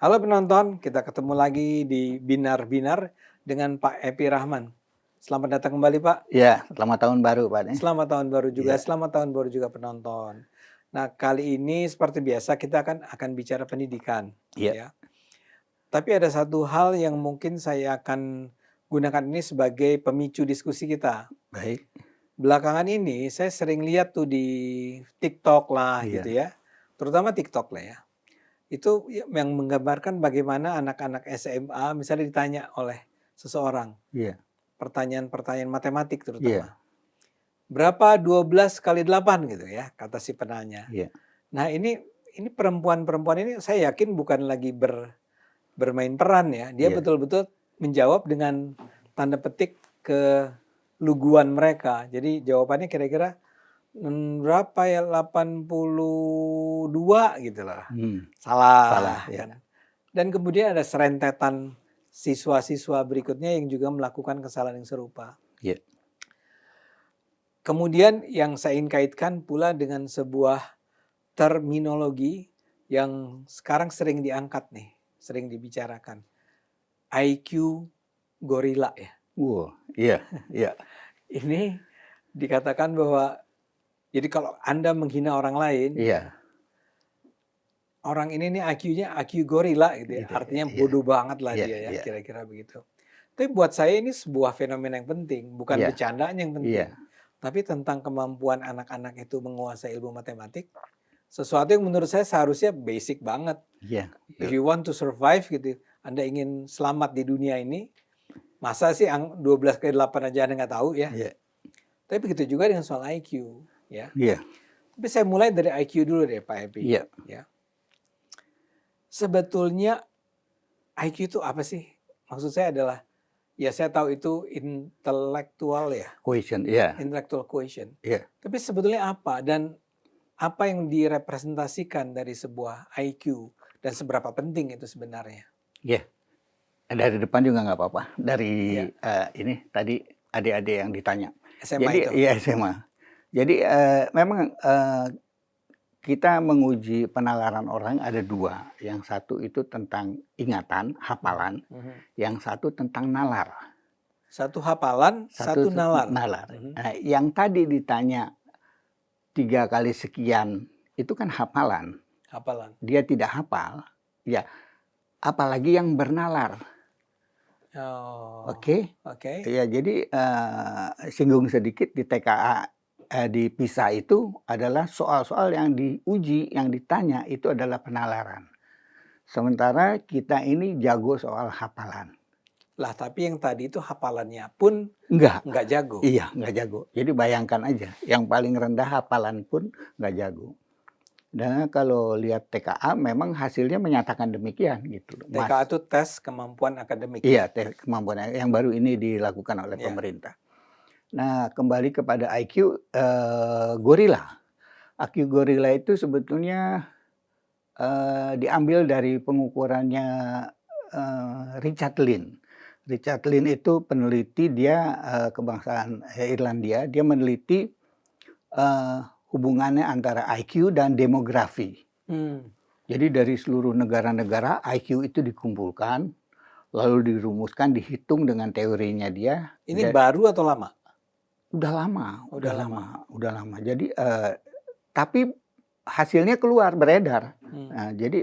Halo penonton, kita ketemu lagi di Binar-Binar dengan Pak Epi Rahman. Selamat datang kembali Pak. Ya, selamat tahun baru Pak nih. Selamat tahun baru juga, Iya. selamat tahun baru juga penonton. Nah kali ini seperti biasa kita akan bicara pendidikan. Iya. Ya. Tapi ada satu hal yang mungkin saya akan gunakan ini sebagai pemicu diskusi kita. Baik. Belakangan ini saya sering lihat tuh di TikTok lah Iya. gitu ya. Terutama TikTok lah ya. Itu yang menggambarkan bagaimana anak-anak SMA misalnya ditanya oleh seseorang, Iya. pertanyaan-pertanyaan matematik Iya. terutama. Berapa 12 kali 8 gitu ya, kata si penanya. Iya. Nah ini perempuan-perempuan ini saya yakin bukan lagi bermain peran ya. Dia Iya. betul-betul menjawab dengan tanda petik keluguan mereka. Jadi jawabannya kira-kira berapa ya, 82 gitu lah. Salah Salah ya. kan. Dan kemudian ada serentetan siswa-siswa berikutnya yang juga melakukan kesalahan yang serupa. Iya. Kemudian yang saya ingin kaitkan pula dengan sebuah terminologi yang sekarang sering diangkat nih, sering dibicarakan. IQ gorila ya. Iya. Iya. Ini dikatakan bahwa jadi kalau Anda menghina orang lain, Iya. orang ini nih IQ-nya IQ gorila gitu ya. Gitu. Artinya Iya. bodoh banget lah Iya. dia ya, Iya. kira-kira begitu. Tapi buat saya ini sebuah fenomena yang penting, bukan Iya. bercandaan yang penting. Iya. Tapi tentang kemampuan anak-anak itu menguasai ilmu matematik, sesuatu yang menurut saya seharusnya basic banget. Iya. If you want to survive gitu, Anda ingin selamat di dunia ini, masa sih 12 kali 8 aja Anda nggak tahu ya. Iya. Tapi begitu juga dengan soal IQ ya. Iya. Tapi saya mulai dari IQ dulu deh Pak Epi. Iya. Ya. Sebetulnya IQ itu apa sih? Maksud saya adalah, ya saya tahu itu intelektual ya. Quotient. Iya. Intellectual quotient. Iya. Tapi sebetulnya apa? Dan apa yang direpresentasikan dari sebuah IQ? Dan seberapa penting itu sebenarnya? Iya. Dari depan juga nggak apa-apa. Dari Iya. ini tadi adik-adik yang ditanya. SMA Jadi itu. iya SMA. Jadi memang kita menguji penalaran orang ada dua. Yang satu itu tentang ingatan, hafalan. Yang satu tentang nalar. Satu hafalan, satu nalar. Nah, yang tadi ditanya 3 kali sekian, itu kan hafalan. Hafalan. Dia tidak hafal, ya. Apalagi yang bernalar. Oh. Oke. Oke. Ya, jadi singgung sedikit di TKA di PISA itu adalah soal-soal yang diuji, yang ditanya itu adalah penalaran. Sementara kita ini jago soal hafalan. Lah tapi yang tadi itu hafalannya pun nggak jago. Iya, nggak jago. Jadi bayangkan aja, yang paling rendah hafalan pun nggak jago. Dan kalau lihat TKA memang hasilnya menyatakan demikian gitu. TKA itu tes kemampuan akademik. Iya, tes kemampuan yang baru ini dilakukan oleh pemerintah. Nah, kembali kepada IQ gorila. IQ gorila itu sebetulnya diambil dari pengukurannya Richard Lynn. Richard Lynn itu peneliti, dia kebangsaan Irlandia. Dia meneliti hubungannya antara IQ dan demografi. Jadi dari seluruh negara-negara IQ itu dikumpulkan, lalu dirumuskan, dihitung dengan teorinya dia. Ini baru atau lama? Udah lama. Jadi tapi hasilnya keluar, beredar. Nah, jadi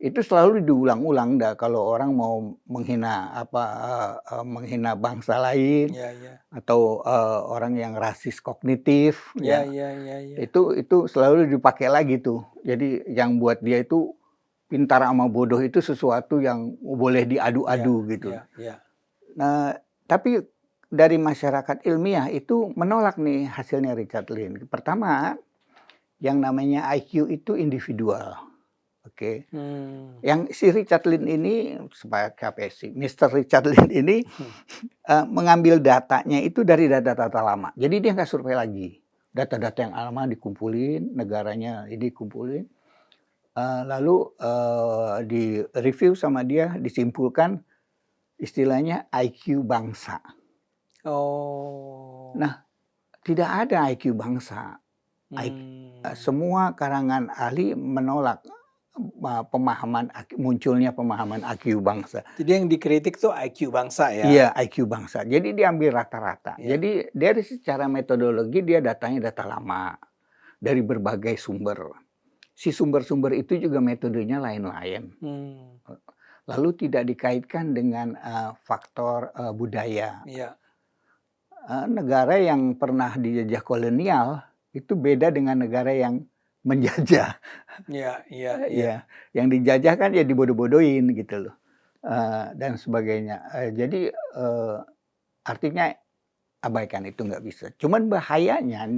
itu selalu diulang-ulang kalau orang mau menghina menghina bangsa lain, atau orang yang rasis kognitif, itu selalu dipakai lagi tuh. Jadi yang buat dia itu pintar sama bodoh itu sesuatu yang boleh diadu-adu gitu. Nah, tapi dari masyarakat ilmiah itu menolak nih hasilnya Richard Lynn. Pertama, yang namanya IQ itu individual. Oke. Yang si Richard Lynn ini, Mr. Richard Lynn ini mengambil datanya itu dari data-data lama. Jadi dia nggak survei lagi. Data-data yang lama dikumpulin, negaranya ini dikumpulin. Lalu di review sama dia, disimpulkan istilahnya IQ bangsa. Oh. Nah, tidak ada IQ bangsa. Semua karangan ahli menolak munculnya pemahaman IQ bangsa. Jadi yang dikritik tuh IQ bangsa ya? Iya, IQ bangsa. Jadi diambil rata-rata. Iya. Jadi dari secara metodologi dia datangnya data lama dari berbagai sumber. Si sumber-sumber itu juga metodenya lain-lain. Lalu tidak dikaitkan dengan faktor budaya. Iya. Negara yang pernah dijajah kolonial itu beda dengan negara yang menjajah. Iya. Ya, yang dijajah kan ya dibodoh-bodohin gitu loh, dan sebagainya. Jadi artinya abaikan itu nggak bisa. Cuman bahayanya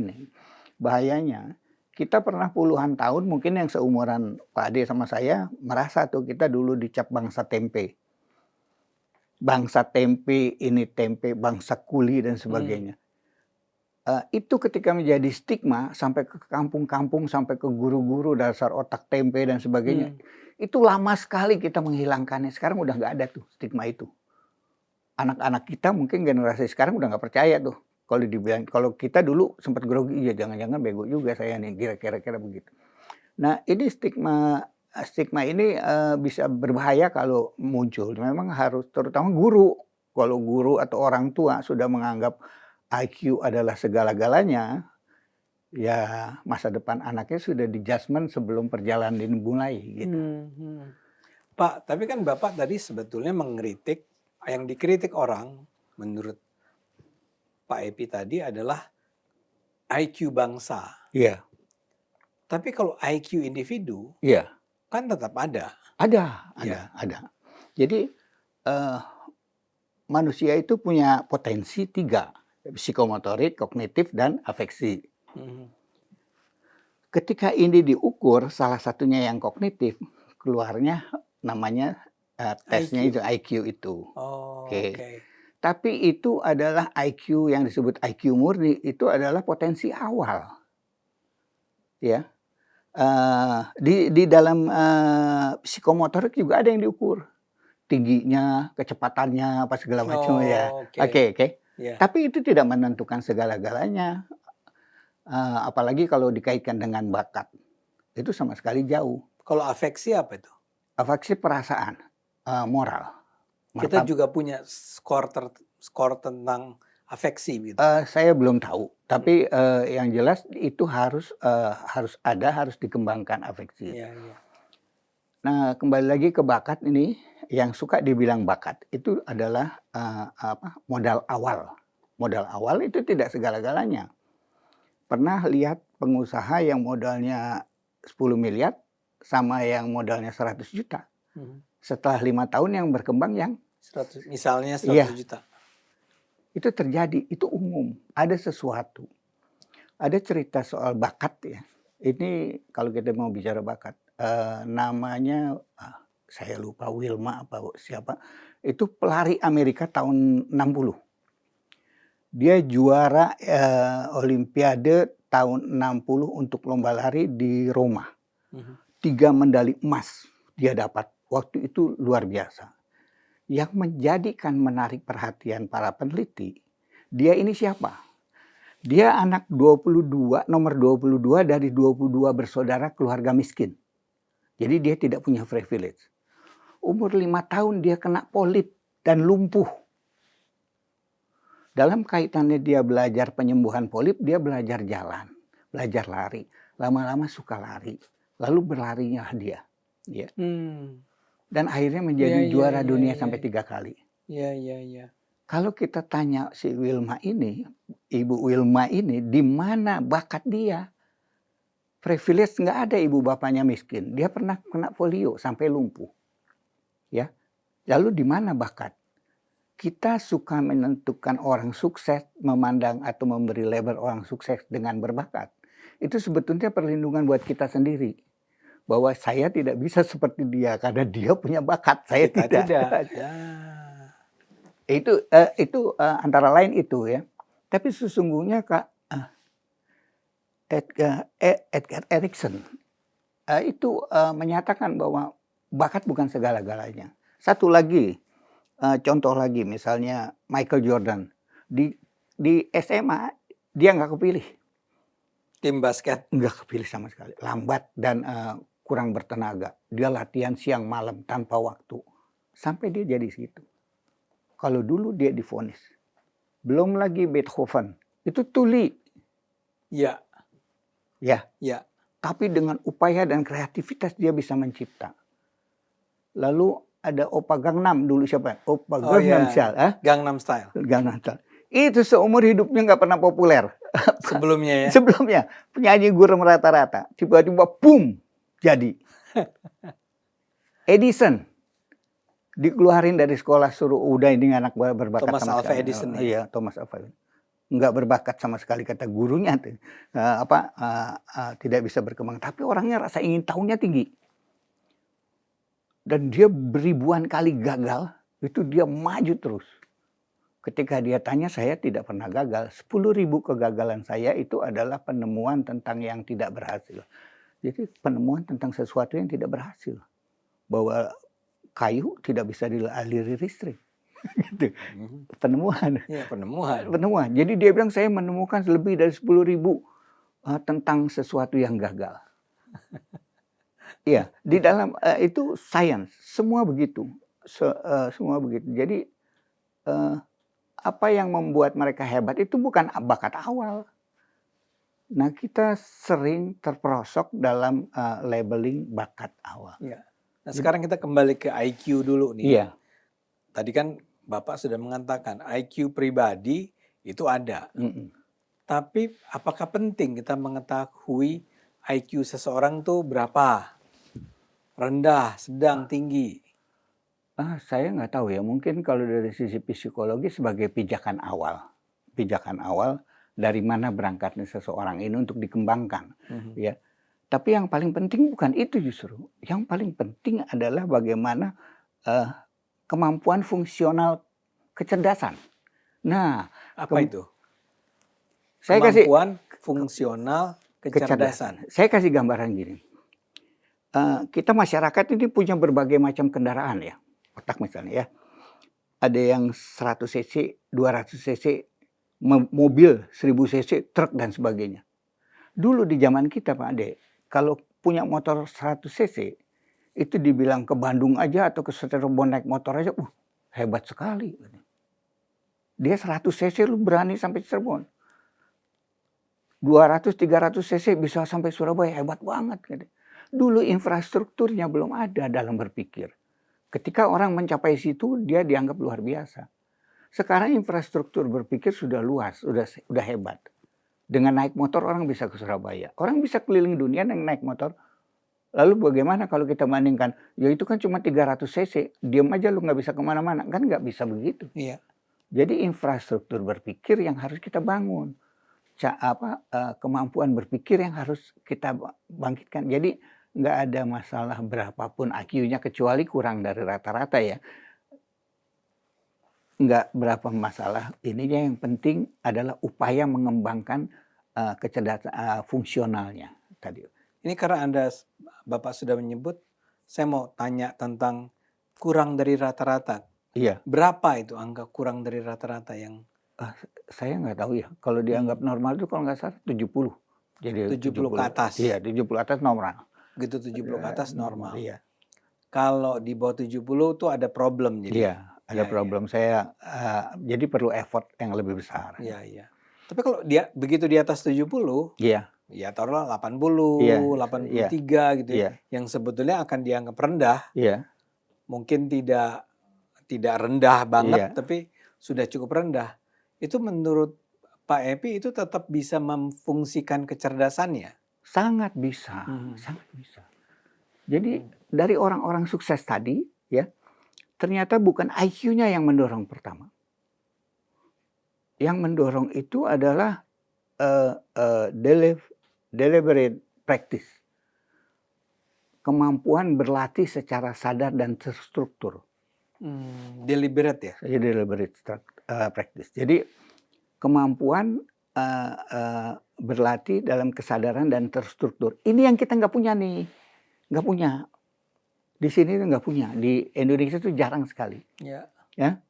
kita pernah puluhan tahun mungkin yang seumuran Pak Ade sama saya merasa tuh kita dulu dicap bangsa tempe. Bangsa tempe, ini tempe, bangsa kuli dan sebagainya. Itu ketika menjadi stigma sampai ke kampung-kampung, sampai ke guru-guru dasar otak tempe dan sebagainya. Itu lama sekali kita menghilangkannya. Sekarang udah nggak ada tuh stigma itu. Anak-anak kita mungkin generasi sekarang udah nggak percaya tuh. Kalau dibilang, kalau kita dulu sempat grogi, ya jangan-jangan bego juga saya nih, kira-kira begitu. Nah ini stigma ini bisa berbahaya kalau muncul. Memang harus terutama guru. Kalau guru atau orang tua sudah menganggap IQ adalah segala-galanya, ya masa depan anaknya sudah di-judgment sebelum perjalanan dimulai gitu. Pak, tapi kan Bapak tadi sebetulnya mengkritik, yang dikritik orang menurut Pak Epi tadi adalah IQ bangsa. Iya. Tapi kalau IQ individu, Iya. kan tetap ada. Ada. Jadi manusia itu punya potensi 3. Psikomotorik, kognitif, dan afeksi. Ketika ini diukur, salah satunya yang kognitif, keluarnya namanya tesnya itu IQ itu. Oke. Tapi itu adalah IQ yang disebut IQ murni, itu adalah potensi awal. Ya. Di dalam psikomotorik juga ada yang diukur. Tingginya, kecepatannya, apa segala macam ya. Oke. Yeah. Tapi itu tidak menentukan segala-galanya, apalagi kalau dikaitkan dengan bakat. Itu sama sekali jauh. Kalau afeksi apa itu? Afeksi perasaan, moral. Kita juga punya skor tentang afeksi gitu. Saya belum tahu, tapi yang jelas itu harus dikembangkan afeksi. Yeah. Nah, kembali lagi ke bakat ini. Yang suka dibilang bakat itu adalah modal awal. Modal awal itu tidak segala-galanya. Pernah lihat pengusaha yang modalnya 10 miliar sama yang modalnya 100 juta. Setelah 5 tahun yang berkembang yang 100, misalnya 100 juta. Itu terjadi, itu umum. Ada sesuatu. Ada cerita soal bakat ya. Ini kalau kita mau bicara bakat, namanya saya lupa Wilma apa siapa, itu pelari Amerika tahun 60. Dia juara Olimpiade tahun 60 untuk lomba lari di Roma. 3 medali emas dia dapat. Waktu itu luar biasa. Yang menjadikan menarik perhatian para peneliti, dia ini siapa? Dia anak 22, nomor 22 dari 22 bersaudara keluarga miskin. Jadi dia tidak punya privilege. Umur 5 tahun dia kena polip dan lumpuh. Dalam kaitannya dia belajar penyembuhan polip, dia belajar jalan, belajar lari. Lama-lama suka lari. Lalu berlarinya dia. Ya. Dan akhirnya menjadi juara dunia sampai 3 kali. Iya. Kalau kita tanya si Wilma ini, Ibu Wilma ini, di mana bakat dia? Privilege nggak ada, ibu bapaknya miskin. Dia pernah kena polio sampai lumpuh. Ya, lalu di mana bakat? Kita suka menentukan orang sukses, memandang atau memberi label orang sukses dengan berbakat. Itu sebetulnya perlindungan buat kita sendiri. Bahwa saya tidak bisa seperti dia karena dia punya bakat, saya tidak. Itu antara lain itu ya. Tapi sesungguhnya Edgar Erikson itu menyatakan bahwa bakat bukan segala-galanya. Satu lagi, contoh lagi, misalnya Michael Jordan. Di SMA, dia nggak kepilih. Tim basket? Nggak kepilih sama sekali. Lambat dan kurang bertenaga. Dia latihan siang malam tanpa waktu. Sampai dia jadi situ. Kalau dulu dia divonis. Belum lagi Beethoven. Itu tuli. Ya. Ya. Ya. Tapi dengan upaya dan kreativitas dia bisa mencipta. Lalu ada Oppa Gangnam dulu siapa? Oppa Gangnam Style. Gangnam Style. Gangnam Style. Itu seumur hidupnya nggak pernah populer. Sebelumnya ya. Sebelumnya penyanyi gurem rata-rata. Tiba-tiba boom jadi. Edison dikeluarin dari sekolah, suruh udah ini anak berbakat Thomas sama Alva sekali. Edison. Iya, Thomas Alva. Nggak berbakat sama sekali kata gurunya. Tidak bisa berkembang. Tapi orangnya rasa ingin tahunya tinggi. Dan dia beribuan kali gagal, itu dia maju terus. Ketika dia tanya, saya tidak pernah gagal. 10.000 kegagalan saya itu adalah penemuan tentang yang tidak berhasil. Jadi penemuan tentang sesuatu yang tidak berhasil. Bahwa kayu tidak bisa dialiri listrik. Gitu. Penemuan. Ya, penemuan. Penemuan. Jadi dia bilang saya menemukan lebih dari 10.000 tentang sesuatu yang gagal. Iya, di dalam itu science, semua begitu. Semua begitu. Jadi apa yang membuat mereka hebat itu bukan bakat awal. Nah, kita sering terperosok dalam labeling bakat awal. Ya. Nah, sekarang kita kembali ke IQ dulu nih. Iya. Tadi kan Bapak sudah mengatakan IQ pribadi itu ada. Tapi apakah penting kita mengetahui IQ seseorang tuh berapa? Rendah, sedang, tinggi? Saya nggak tahu ya. Mungkin kalau dari sisi psikologi sebagai pijakan awal. Pijakan awal dari mana berangkatnya seseorang ini untuk dikembangkan. Ya. Tapi yang paling penting bukan itu justru. Yang paling penting adalah bagaimana kemampuan fungsional kecerdasan. Nah, apa itu? Kemampuan fungsional kecerdasan. Saya kasih gambaran gini. Kita masyarakat ini punya berbagai macam kendaraan ya. Otak misalnya ya. Ada yang 100 cc, 200 cc, mobil 1000 cc, truk dan sebagainya. Dulu di zaman kita Pak Ade, kalau punya motor 100 cc, itu dibilang ke Bandung aja atau ke Cirebon naik motor aja, hebat sekali. Dia 100 cc lu berani sampai Cirebon. 200-300 cc bisa sampai Surabaya, hebat banget. Dulu infrastrukturnya belum ada dalam berpikir. Ketika orang mencapai situ, dia dianggap luar biasa. Sekarang infrastruktur berpikir sudah luas, sudah hebat. Dengan naik motor orang bisa ke Surabaya. Orang bisa keliling dunia dengan naik motor. Lalu bagaimana kalau kita bandingkan? Ya itu kan cuma 300 cc. Diam aja lu nggak bisa kemana-mana. Kan nggak bisa begitu. Iya. Jadi infrastruktur berpikir yang harus kita bangun. Kemampuan berpikir yang harus kita bangkitkan. Jadi nggak ada masalah berapapun IQ-nya kecuali kurang dari rata-rata ya. Nggak berapa masalah. Ininya yang penting adalah upaya mengembangkan kecerdasan fungsionalnya tadi. Ini karena Bapak sudah menyebut, saya mau tanya tentang kurang dari rata-rata. Iya. Berapa itu angka kurang dari rata-rata yang? Saya nggak tahu ya. Kalau dianggap normal itu kalau nggak salah 70. Jadi 70 ke atas. Iya, 70 atas normal. Gitu 70 ke atas normal. Iya. Kalau di bawah 70 tuh ada problem jadi. Iya, ada problem. Saya jadi perlu effort yang lebih besar. Iya, iya. Tapi kalau dia begitu di atas 70, iya. Ya taruhlah 80, 83 gitu ya. Yang sebetulnya akan dianggap rendah. Iya. Mungkin tidak rendah banget, tapi sudah cukup rendah. Itu menurut Pak Epi itu tetap bisa memfungsikan kecerdasannya? Sangat bisa, sangat bisa. Jadi dari orang-orang sukses tadi, ya, ternyata bukan IQ-nya yang mendorong pertama. Yang mendorong itu adalah deliberate practice. Kemampuan berlatih secara sadar dan terstruktur. Deliberate ya? Deliberate practice. Jadi kemampuan berlatih dalam kesadaran dan terstruktur. Ini yang kita nggak punya nih. Nggak punya. Di sini nggak punya. Di Indonesia itu jarang sekali. Ya. Ya.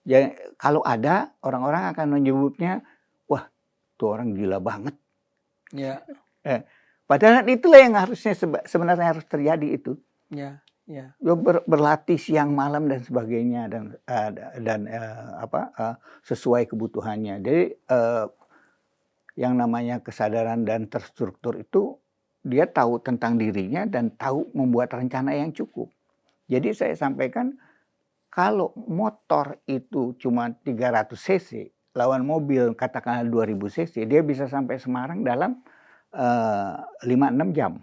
Ya, kalau ada, orang-orang akan menyebutnya, wah, tuh orang gila banget. Ya. Padahal itulah yang harusnya sebenarnya harus terjadi itu. Ya, ya. Berlatih siang malam dan sebagainya dan sesuai kebutuhannya. Jadi yang namanya kesadaran dan terstruktur itu dia tahu tentang dirinya dan tahu membuat rencana yang cukup. Jadi saya sampaikan kalau motor itu cuma 300 cc lawan mobil katakanlah 2000 cc, dia bisa sampai Semarang dalam 5-6 jam.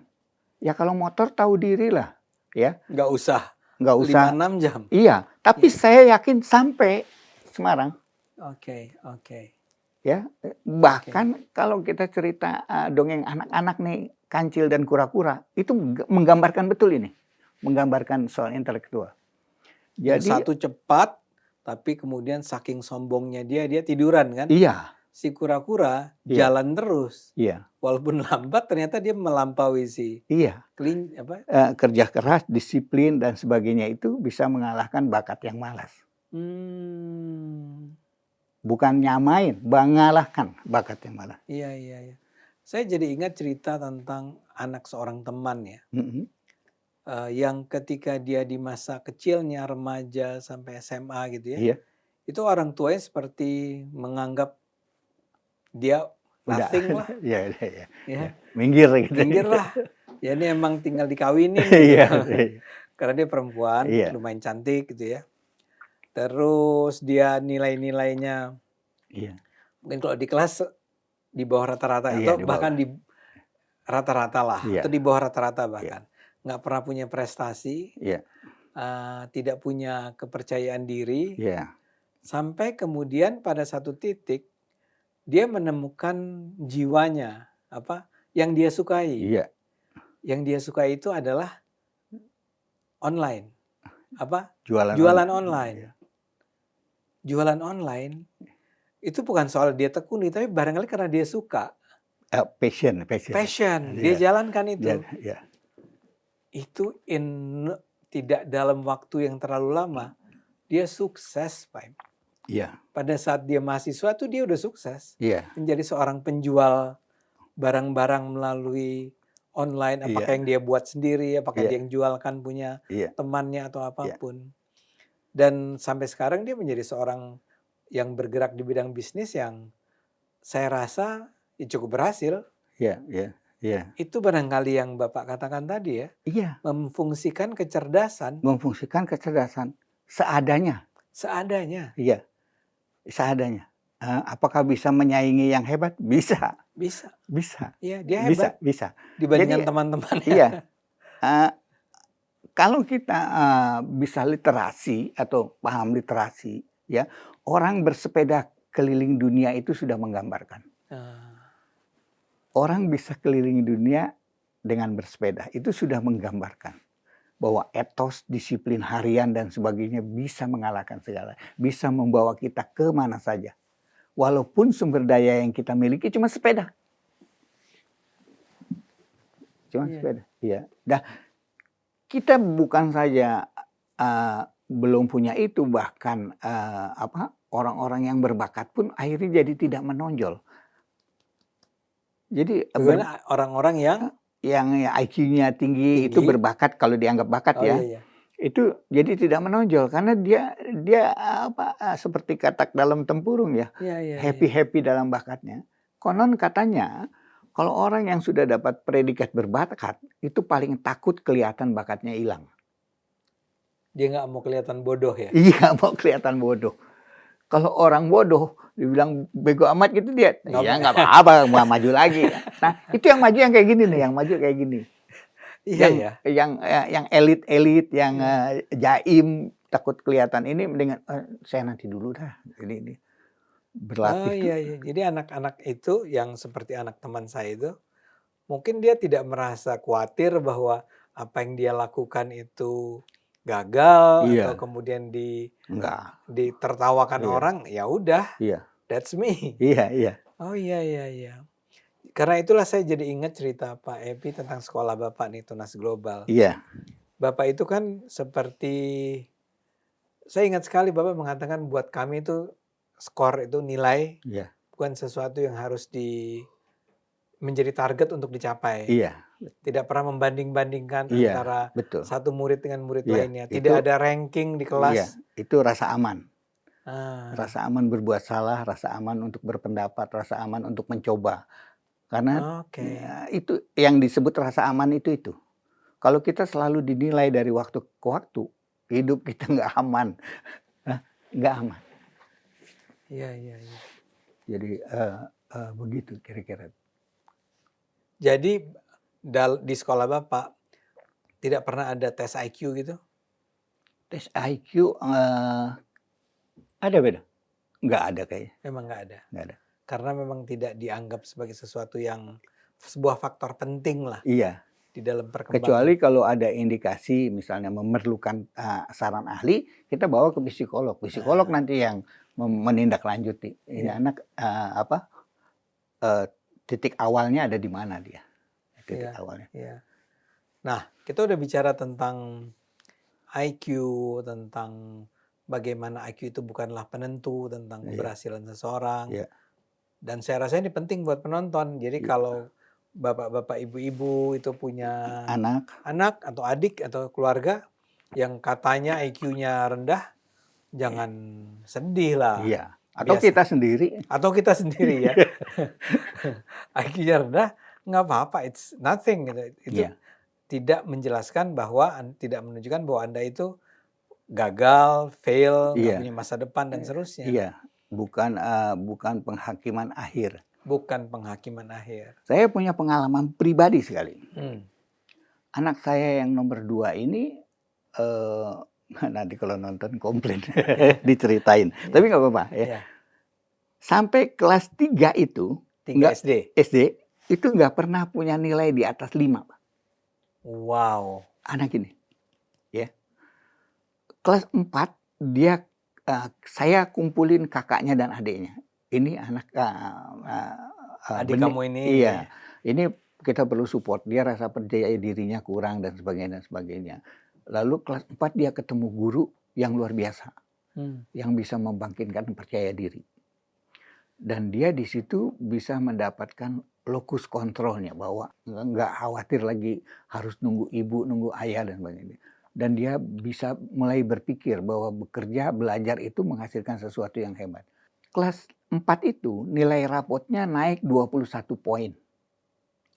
Ya kalau motor tahu diri lah, ya. Nggak usah Nggak usah. 5-6 jam. Iya, tapi Ya. saya yakin sampai Semarang. Oke. Ya, bahkan kalau kita cerita dongeng anak-anak nih, Kancil dan Kura-Kura, itu menggambarkan betul ini, menggambarkan soal intelektual. Yang Jadi satu cepat, tapi kemudian saking sombongnya dia tiduran kan? iya, Si Kura-Kura Iya. jalan terus, iya, walaupun lambat ternyata dia melampaui si iya. Kerja keras, disiplin dan sebagainya itu bisa mengalahkan bakat yang malas. Bukan nyamain, mengalahkan bakat yang malas. Iya. Saya jadi ingat cerita tentang anak seorang teman ya. Yang ketika dia di masa kecilnya, remaja sampai SMA gitu ya. Iya. Itu orang tuanya seperti menganggap dia nothing lah. Iya. Ya. Minggir gitu. Minggir lah. Ya ini emang tinggal dikawinin Iya. gitu. Karena dia perempuan, Iya. lumayan cantik gitu ya. Terus dia nilai-nilainya Iya. mungkin kalau di kelas di bawah rata-rata Iya, atau di bahkan bawah. di rata-rata lah, Iya. atau di bawah rata-rata bahkan. Nggak pernah punya prestasi, Iya. tidak punya kepercayaan diri, Iya. sampai kemudian pada satu titik dia menemukan jiwanya, yang dia sukai. Iya. Yang dia sukai itu adalah online. Jualan online. Iya. Jualan online itu bukan soal dia tekuni, tapi barangkali karena dia suka. Passion. Dia jalankan itu. Iya. Itu tidak dalam waktu yang terlalu lama, dia sukses, Pak. Iya. Pada saat dia mahasiswa tuh dia udah sukses. Iya. Menjadi seorang penjual barang-barang melalui online, apakah yang dia buat sendiri, apakah dia yang jualkan punya temannya atau apapun. Dan sampai sekarang dia menjadi seorang yang bergerak di bidang bisnis yang saya rasa cukup berhasil. Iya. Itu barangkali yang Bapak katakan tadi ya. Iya. Memfungsikan kecerdasan. Seadanya. Iya. Seadanya. Apakah bisa menyaingi yang hebat? Bisa. Iya, dia hebat. Bisa. Dibandingkan teman-temannya. Iya. Kalau kita bisa literasi atau paham literasi, ya, orang bersepeda keliling dunia itu sudah menggambarkan. Orang bisa keliling dunia dengan bersepeda, itu sudah menggambarkan bahwa etos, disiplin harian dan sebagainya bisa mengalahkan segala, bisa membawa kita ke mana saja. Walaupun sumber daya yang kita miliki cuma sepeda. Sepeda. Iya. Nah, kita bukan saja belum punya itu, bahkan orang-orang yang berbakat pun akhirnya jadi tidak menonjol. Jadi orang-orang yang IQ-nya tinggi itu berbakat, kalau dianggap bakat iya. Itu jadi tidak menonjol karena dia seperti katak dalam tempurung ya. Happy dalam bakatnya. Konon katanya kalau orang yang sudah dapat predikat berbakat itu paling takut kelihatan bakatnya hilang. Dia nggak mau kelihatan bodoh ya? Iya, mau kelihatan bodoh. Kalau orang bodoh dibilang bego amat gitu, dia ya nggak apa-apa, mau maju lagi. Nah, itu yang maju yang kayak gini nih, yang maju kayak gini. Yang elit-elit, yang jaim, takut kelihatan ini, mendingan saya nanti dulu dah. Ini berlatih. Iya. Jadi anak-anak itu yang seperti anak teman saya itu, mungkin dia tidak merasa khawatir bahwa apa yang dia lakukan itu gagal atau kemudian ditertawakan orang, ya udah, that's me. Iya. Oh iya. Karena itulah saya jadi ingat cerita Pak Epi tentang sekolah Bapak nih, Tunas Global. Iya. Bapak itu kan seperti, saya ingat sekali Bapak mengatakan buat kami itu skor itu nilai, bukan sesuatu yang harus menjadi target untuk dicapai. Iya, Tidak pernah membanding-bandingkan iya, antara betul. satu murid dengan murid Iya, lainnya. itu Tidak ada ranking di iya, kelas. itu rasa aman. Ah, Rasa aman berbuat salah, rasa aman untuk berpendapat, rasa aman untuk mencoba. Karena oke. itu yang disebut rasa aman itu. Kalau kita selalu dinilai dari waktu ke waktu, hidup kita nggak aman. Hah, nggak aman. Iya, iya, iya. Jadi begitu kira-kira. Jadi di sekolah Bapak tidak pernah ada tes IQ gitu? Tes IQ ada beda? Nggak ada kayaknya, Memang nggak ada. nggak ada. Karena memang tidak dianggap sebagai sesuatu yang sebuah faktor penting lah Iya, di dalam perkembangan. kecuali kalau ada indikasi misalnya memerlukan saran ahli, kita bawa ke psikolog. Psikolog nanti yang menindaklanjuti. Ini Iya. anak titik awalnya ada di mana dia? Titik Iya, awalnya. iya. Nah, kita udah bicara tentang IQ, tentang bagaimana IQ itu bukanlah penentu tentang Iya. keberhasilan seseorang. Iya. Dan saya rasa ini penting buat penonton. Jadi Iya. kalau bapak-bapak, ibu-ibu itu punya Anak, atau adik atau keluarga yang katanya IQ-nya rendah, jangan sedih lah. iya. Atau Biasa. kita sendiri. Atau kita sendiri ya. IQ-nya rendah, nggak apa-apa, it's nothing gitu. Itu Iya. tidak menjelaskan bahwa, tidak menunjukkan bahwa Anda itu gagal, fail, nggak Iya. punya masa depan dan seterusnya. Iya, bukan penghakiman akhir. Bukan penghakiman akhir. Saya punya pengalaman pribadi sekali. Hmm. Anak saya yang nomor 2 ini nanti kalau nonton komplain diceritain. Tapi nggak apa-apa ya. Iya. Sampai kelas 3 itu 3 SD. SD itu nggak pernah punya nilai di atas 5. Wow. Anak ini. Ya. Kelas 4 dia saya kumpulin kakaknya dan adiknya. Ini anak Adik kamu ini. Iya. Ini kita perlu support. Dia rasa percaya dirinya kurang dan sebagainya. Lalu kelas 4 dia ketemu guru yang luar biasa. Yang bisa membangkitkan percaya diri. Dan dia di situ bisa mendapatkan lokus kontrolnya, bahwa nggak khawatir lagi harus nunggu ibu, nunggu ayah dan sebagainya. Dan dia bisa mulai berpikir bahwa bekerja, belajar itu menghasilkan sesuatu yang hebat. Kelas 4 itu nilai rapotnya naik 21 poin.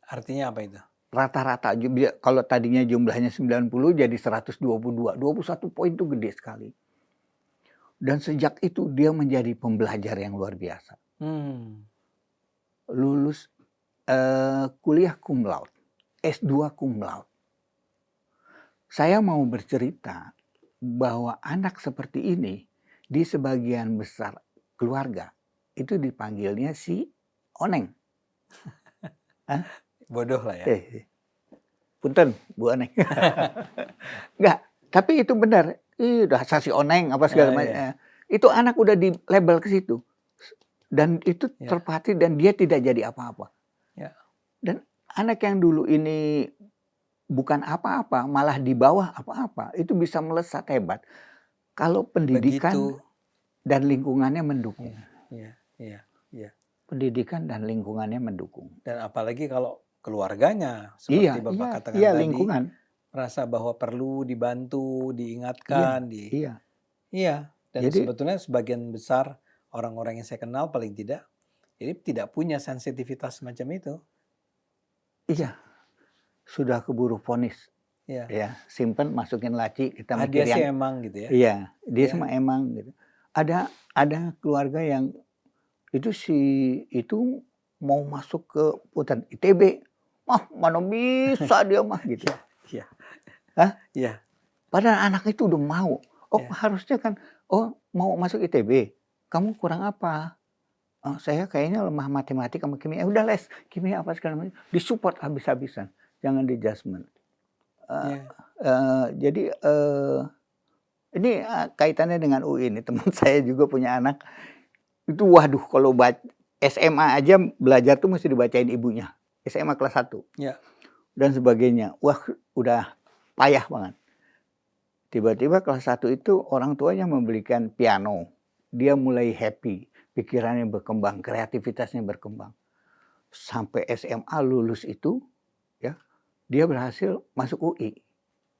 Artinya apa itu? Rata-rata, kalau tadinya jumlahnya 90 jadi 122. 21 poin itu gede sekali. Dan sejak itu dia menjadi pembelajar yang luar biasa. Lulus kuliah cum laude, S2 cum laude. Saya mau bercerita bahwa anak seperti ini di sebagian besar keluarga itu dipanggilnya si Oneng. Bodoh lah ya. Punten, Bu Oneng. Enggak, tapi itu benar. Udah si Oneng apa segala macam. Iya. Itu anak udah di label ke situ. Dan itu terpatri dan dia tidak jadi apa-apa. Ya. Dan anak yang dulu ini bukan apa-apa, malah di bawah apa-apa, itu bisa melesat hebat. Kalau pendidikan dan lingkungannya mendukung. Iya. Pendidikan dan lingkungannya mendukung. Dan apalagi kalau keluarganya, seperti Bapak katakan tadi, lingkungan. merasa bahwa perlu dibantu, diingatkan. Iya. Dan Jadi, sebetulnya sebagian besar orang-orang yang saya kenal paling tidak, jadi tidak punya sensitivitas semacam itu. Iya. Sudah keburu vonis. Iya. Ya, simpen, masukin laci, kita Dia mikir sih emang gitu ya. Iya, dia semua emang gitu. Ada keluarga yang itu mau masuk ke Putan ITB. Mana bisa dia mah gitu. Iya. Hah? Iya. Padahal anak itu udah mau. Harusnya kan, mau masuk ITB. Kamu kurang apa? Saya kayaknya lemah matematik sama kimia. Udah les kimia apa segala macam. Disupport habis-habisan. Jangan di judgment. Jadi ini kaitannya dengan UI ini. Teman saya juga punya anak. Itu waduh, kalau SMA aja belajar tuh mesti dibacain ibunya. SMA kelas 1. Ya. Dan sebagainya. Wah, udah payah banget. Tiba-tiba kelas 1 itu orang tuanya membelikan piano. Dia mulai happy. Pikirannya berkembang, kreativitasnya berkembang. sampai SMA lulus itu, ya, dia berhasil masuk UI.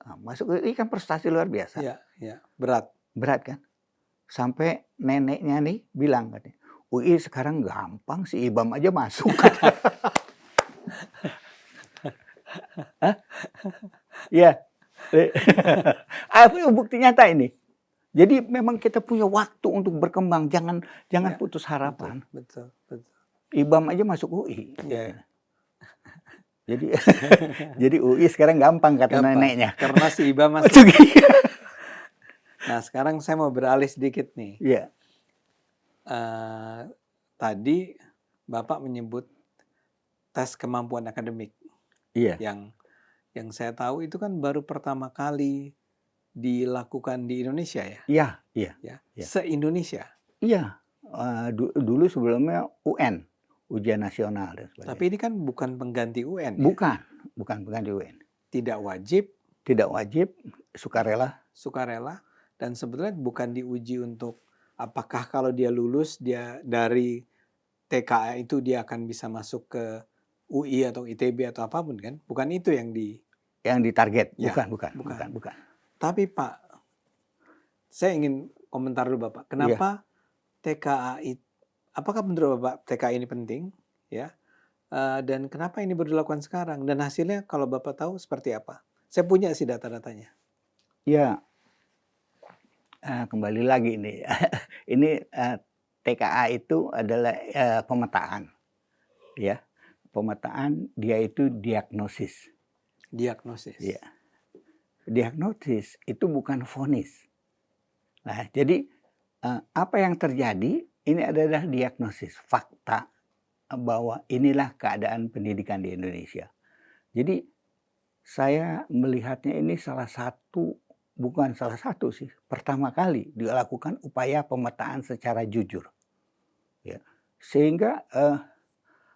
Nah, masuk UI kan prestasi luar biasa. Iya, iya, berat. Berat kan? Sampai neneknya nih bilang katanya, UI sekarang gampang, si Ibam aja masuk. Hah? Iya. Apa bukti nyata ini? Jadi memang kita punya waktu untuk berkembang, jangan Ya, putus harapan. betul, betul. Ibam aja masuk UI. Iya. Jadi jadi UI sekarang gampang kata Gampang, neneknya. karena si Iba masuk. Masuk, iya. Nah, sekarang saya mau beralih sedikit nih. Iya. Tadi Bapak menyebut tes kemampuan akademik Iya. yang saya tahu itu kan baru pertama kali dilakukan di Indonesia ya, Iya, iya. ya, Iya. se-Indonesia. Iya. Dulu sebelumnya UN, ujian nasional dan sebagainya. Tapi ini kan bukan pengganti UN, ya? Bukan pengganti UN. Tidak wajib, Tidak wajib, sukarela. sukarela, dan sebetulnya bukan diuji untuk apakah kalau dia lulus dia dari TKA itu dia akan bisa masuk ke UI atau ITB atau apapun kan? Bukan itu yang Yang ditarget. Ya, Bukan. bukan. Tapi Pak, saya ingin komentar dulu Bapak. Kenapa TKA itu, apakah menurut Bapak TKA ini penting? Ya, dan kenapa ini baru dilakukan sekarang? Dan hasilnya kalau Bapak tahu seperti apa? Saya punya sih data-datanya. Ya, kembali lagi ini. Ini TKA itu adalah pemetaan. Ya, pemetaan dia itu diagnosis. Diagnosis. Ya. Diagnosis itu bukan vonis. Nah, jadi apa yang terjadi ini adalah diagnosis, fakta bahwa inilah keadaan pendidikan di Indonesia. Jadi saya melihatnya ini bukan salah satu sih, pertama kali dilakukan upaya pemetaan secara jujur. Ya. Sehingga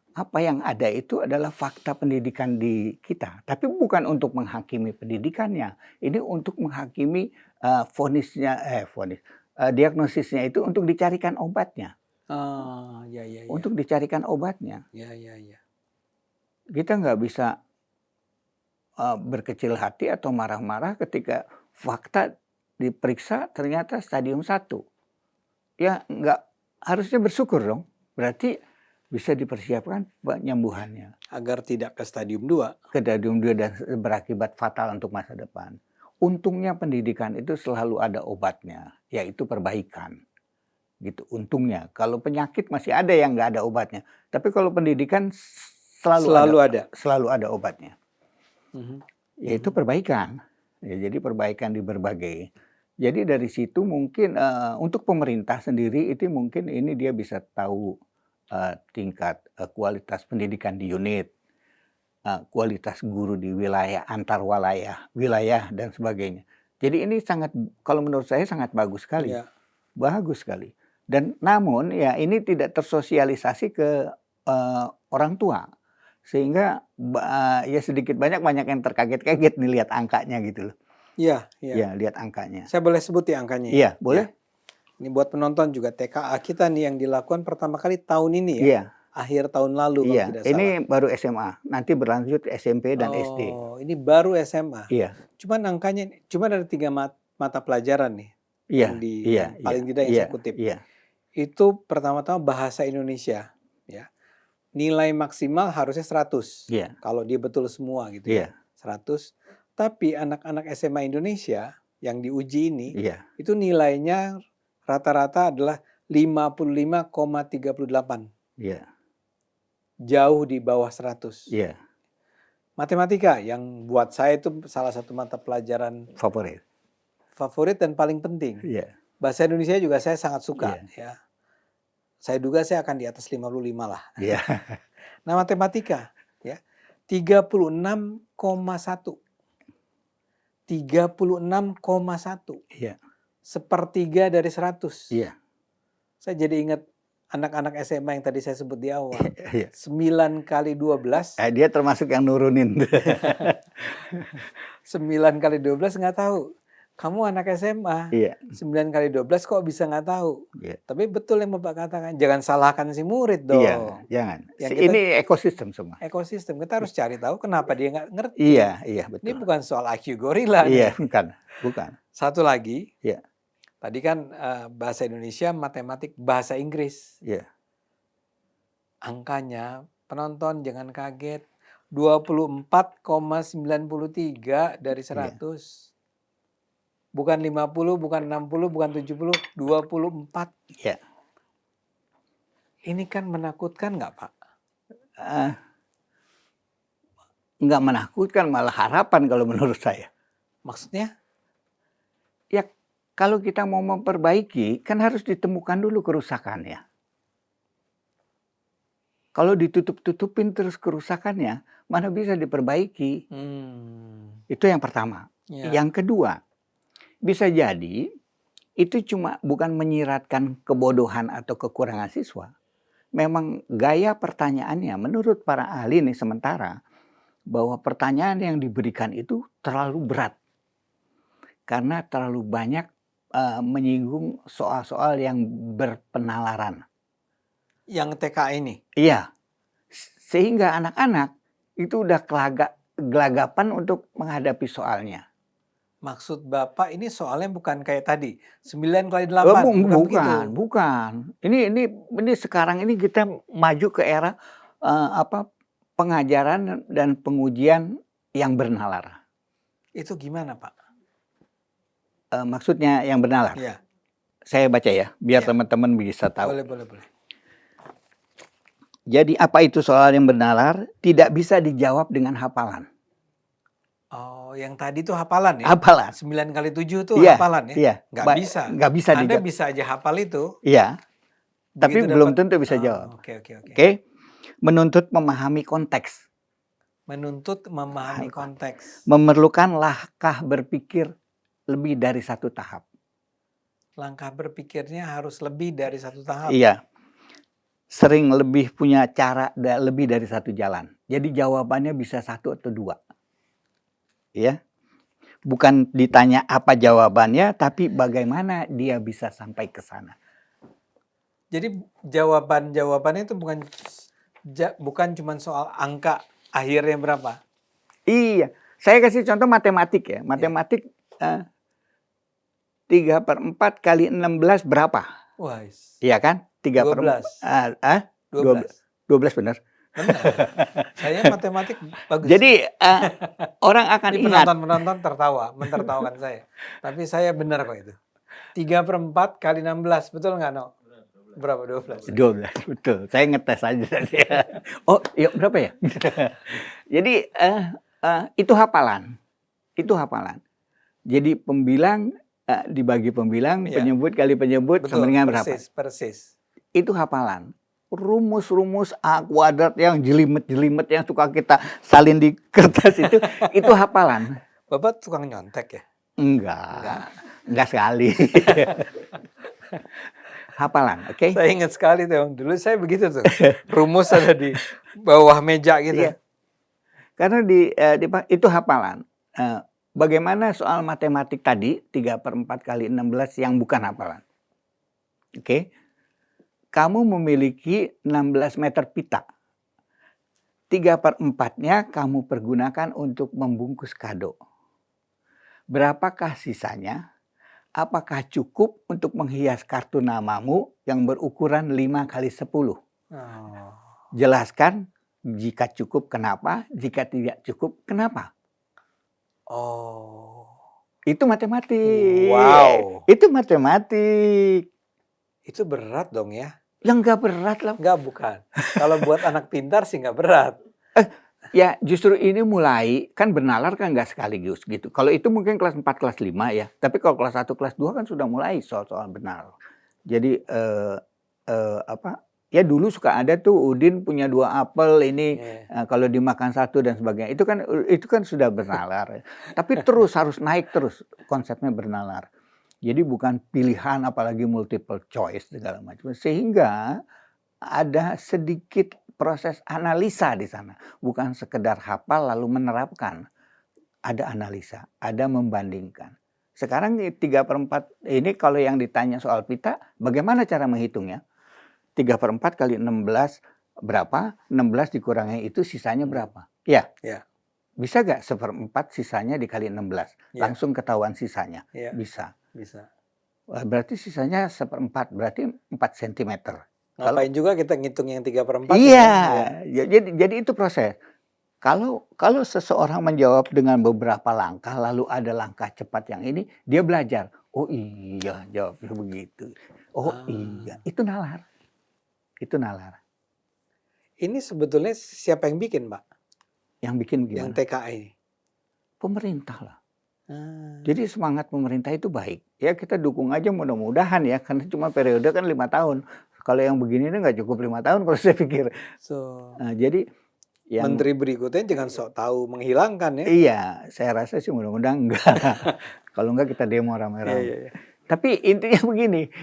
apa yang ada itu adalah fakta pendidikan di kita, tapi bukan untuk menghakimi pendidikannya. Ini untuk menghakimi diagnosisnya itu untuk dicarikan obatnya. Ya. Untuk dicarikan obatnya. Ya. Kita nggak bisa berkecil hati atau marah-marah ketika fakta diperiksa ternyata stadium 1. Ya nggak, harusnya bersyukur dong. Berarti bisa dipersiapkan penyembuhannya. Agar tidak ke stadium 2. Ke stadium 2 dan berakibat fatal untuk masa depan. Untungnya pendidikan itu selalu ada obatnya, yaitu perbaikan. Gitu, untungnya. Kalau penyakit masih ada yang nggak ada obatnya. Tapi kalau pendidikan selalu ada obatnya. Yaitu perbaikan. Ya, jadi perbaikan di berbagai. Jadi dari situ mungkin untuk pemerintah sendiri itu mungkin ini dia bisa tahu tingkat kualitas pendidikan di unit, kualitas guru di wilayah, antar wilayah dan sebagainya. Jadi ini kalau menurut saya sangat bagus sekali. Ya. Bagus sekali. Dan namun ya ini tidak tersosialisasi ke orang tua. Sehingga ya sedikit banyak yang terkaget-kaget nih lihat angkanya gitu loh. Iya. Ya, lihat angkanya. Saya boleh sebut ya angkanya? Iya, boleh. Ya. Ini buat penonton juga, TKA kita nih yang dilakukan pertama kali tahun ini ya? Iya. Akhir tahun lalu kalau tidak salah. Ini baru SMA, nanti berlanjut SMP dan SD. Oh, ini baru SMA. Iya. Cuman angkanya, cuma ada 3 mata pelajaran nih. Iya. Yang paling tidak yang saya kutip. Iya. Itu pertama-tama bahasa Indonesia. Ya. Nilai maksimal harusnya 100. Iya. Kalau dia betul semua gitu ya. 100. Tapi anak-anak SMA Indonesia yang diuji ini, itu nilainya rata-rata adalah 55,38. Iya. Jauh di bawah 100. Iya. Matematika yang buat saya itu salah satu mata pelajaran favorit dan paling penting. Iya. Bahasa Indonesia juga saya sangat suka ya. Saya duga saya akan di atas 55 lah. Iya. Nah, matematika ya 36,1. 36,1. Iya. Sepertiga dari 100. Iya. Saya jadi ingat anak-anak SMA yang tadi saya sebut di awal. Iya. 9 kali 12. Dia termasuk yang nurunin. 9 kali 12 nggak tahu. Kamu anak SMA, Iya. 9 kali 12 kok bisa nggak tahu? Iya. Tapi betul yang Bapak katakan, jangan salahkan si murid Iya, dong. jangan. Yang kita Ini ekosistem semua. ekosistem, kita harus cari tahu kenapa dia nggak ngerti. Iya, iya Ini betul. bukan soal IQ gorila Iya, nih. bukan. Satu lagi, Iya. tadi kan bahasa Indonesia, matematik, bahasa Inggris. Iya. Angkanya, penonton jangan kaget, 24,93 dari 100. Bukan 50, bukan 60, bukan 70, 24. Iya. Ini kan menakutkan nggak, Pak? Nggak menakutkan, malah harapan kalau menurut saya. Maksudnya? Ya, kalau kita mau memperbaiki, kan harus ditemukan dulu kerusakannya. Kalau ditutup-tutupin terus kerusakannya, mana bisa diperbaiki. Itu yang pertama. Ya. Yang kedua, bisa jadi itu bukan menyiratkan kebodohan atau kekurangan siswa. Memang gaya pertanyaannya menurut para ahli nih sementara, bahwa pertanyaan yang diberikan itu terlalu berat. Karena terlalu banyak menyinggung soal-soal yang berpenalaran. Yang TK ini? Iya. Sehingga anak-anak itu udah gelagapan untuk menghadapi soalnya. Maksud Bapak ini soalnya bukan kayak tadi, 9 kali 8, bukan. Ini sekarang ini kita maju ke era pengajaran dan pengujian yang bernalar. Itu gimana, Pak? Maksudnya yang bernalar? Iya. Saya baca ya, biar teman-teman bisa tahu. Boleh. Jadi apa itu soal yang bernalar? Tidak bisa dijawab dengan hafalan. Oh, yang tadi tuh hafalan ya? Hafalan. 9 kali 7 tuh Iya, hafalan ya? Iya. Nggak bisa Anda dijawab. bisa aja hafal itu. Iya. Tapi Begitu belum dapat- tentu bisa jawab. Oke. Menuntut memahami konteks. Menuntut memahami konteks. Memerlukan langkah berpikir lebih dari satu tahap. Langkah berpikirnya harus lebih dari satu tahap. Iya. Sering lebih punya cara lebih dari satu jalan. Jadi jawabannya bisa satu atau dua. Ya. Bukan ditanya apa jawabannya, tapi bagaimana dia bisa sampai ke sana. Jadi jawabannya itu bukan cuma soal angka akhirnya berapa. Iya. Saya kasih contoh matematik ya. Matematik 3/4 kali 16 berapa? Wah, Iya kan? 3/4. 12 benar. Benar. Saya matematik bagus. Jadi orang akan ini ingat. penonton mentertawakan saya. Tapi saya benar kok itu. 3/4 kali 16, betul nggak, No? Berapa? 12. 12, betul. Saya ngetes aja tadi. Oh, iya berapa ya? Jadi itu hafalan. Itu hafalan. Jadi pembilang dibagi pembilang, penyebut kali penyebut sama dengan berapa? Persis. Itu hafalan. Rumus-rumus A kuadrat yang jelimet-jelimet yang suka kita salin di kertas itu hafalan. Bapak tukang nyontek ya? Enggak sekali. Hafalan, oke? Saya ingat sekali tuh, dulu saya begitu tuh. Rumus ada di bawah meja gitu. Iya. Karena itu hafalan. Bagaimana soal matematik tadi 3/4 kali 16 yang bukan hafalan? Oke. Kamu memiliki 16 meter pita. 3/4-nya kamu pergunakan untuk membungkus kado. Berapakah sisanya? Apakah cukup untuk menghias kartu namamu yang berukuran 5 kali 10? Jelaskan, jika cukup kenapa, jika tidak cukup kenapa. Itu matematik. Wow. Itu matematik. Itu berat dong ya? Ya nggak berat lah. Nggak, bukan. Kalau buat anak pintar sih nggak berat. Ya justru ini mulai, kan bernalar kan nggak sekaligus gitu. Kalau itu mungkin kelas 4, kelas 5 ya. Tapi kalau kelas 1, kelas 2 kan sudah mulai soal-soal bernalar. Jadi ya dulu suka ada tuh Udin punya 2 apel ini kalau dimakan 1 dan sebagainya. Itu kan sudah bernalar. Tapi terus harus naik terus konsepnya bernalar. Jadi bukan pilihan apalagi multiple choice segala macam. Sehingga ada sedikit proses analisa di sana. Bukan sekedar hafal lalu menerapkan. Ada analisa, ada membandingkan. Sekarang 3/4 ini kalau yang ditanya soal pita, bagaimana cara menghitungnya? 3/4 kali 16 berapa? 16 dikurangi itu sisanya berapa? Ya, Ya, bisa nggak 1/4 sisanya dikali 16? ya, Langsung ketahuan sisanya. ya, Bisa. bisa. Wah, berarti sisanya 1/4, berarti 4 sentimeter. Kalau Ngapain juga kita ngitung yang 3/4 ya iya, kan? Ya. jadi itu proses. Kalau seseorang menjawab dengan beberapa langkah, lalu ada langkah cepat yang ini, dia belajar. Oh iya, jawabnya begitu. Oh iya, Ah. itu nalar. Itu nalar. Ini sebetulnya siapa yang bikin, Pak? Yang bikin Yang gimana? TKA ini? Pemerintah lah. Ah. Jadi semangat pemerintah itu baik. Ya kita dukung aja mudah-mudahan ya, karena cuma periode kan 5 tahun. Kalau yang begini ini nggak cukup 5 tahun kalau saya pikir. So, Jadi yang menteri berikutnya jangan sok tahu menghilangkan ya. iya, saya rasa sih mudah-mudahan enggak. Kalau enggak kita demo Iya, rame-rame. iya, iya. Tapi intinya begini,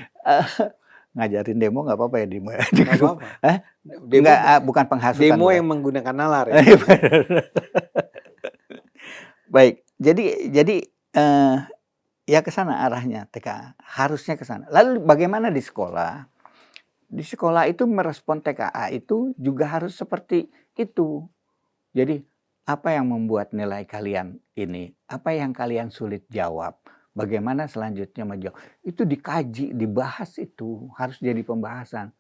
ngajarin demo nggak apa-apa ya di Nggak grup. apa-apa. Hah? Demo, Enggak, bukan penghasutan. demo bukan. yang menggunakan nalar ya. Baik, jadi ya ke sana arahnya TKA, harusnya ke sana. Lalu bagaimana di sekolah? Di sekolah itu merespon TKA itu juga harus seperti itu. Jadi apa yang membuat nilai kalian ini? Apa yang kalian sulit jawab? Bagaimana selanjutnya menjawab? Itu dikaji, dibahas itu harus jadi pembahasan.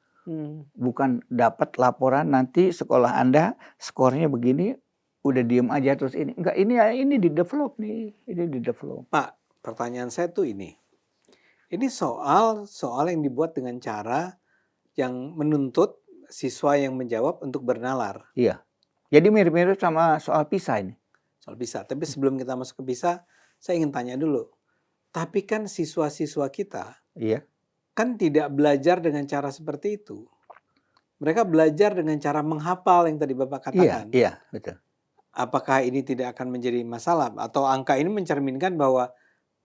Bukan dapat laporan nanti sekolah Anda skornya begini, udah diem aja terus ini. Enggak, ini di develop nih, ini di develop. Pak, pertanyaan saya tuh ini. Ini soal yang dibuat dengan cara yang menuntut siswa yang menjawab untuk bernalar. Iya. Jadi mirip-mirip sama soal PISA ini. Soal bisa. Tapi sebelum kita masuk ke PISA, saya ingin tanya dulu. Tapi kan siswa-siswa kita Iya. kan tidak belajar dengan cara seperti itu. Mereka belajar dengan cara menghafal yang tadi Bapak katakan. Iya, betul. Apakah ini tidak akan menjadi masalah? Atau angka ini mencerminkan bahwa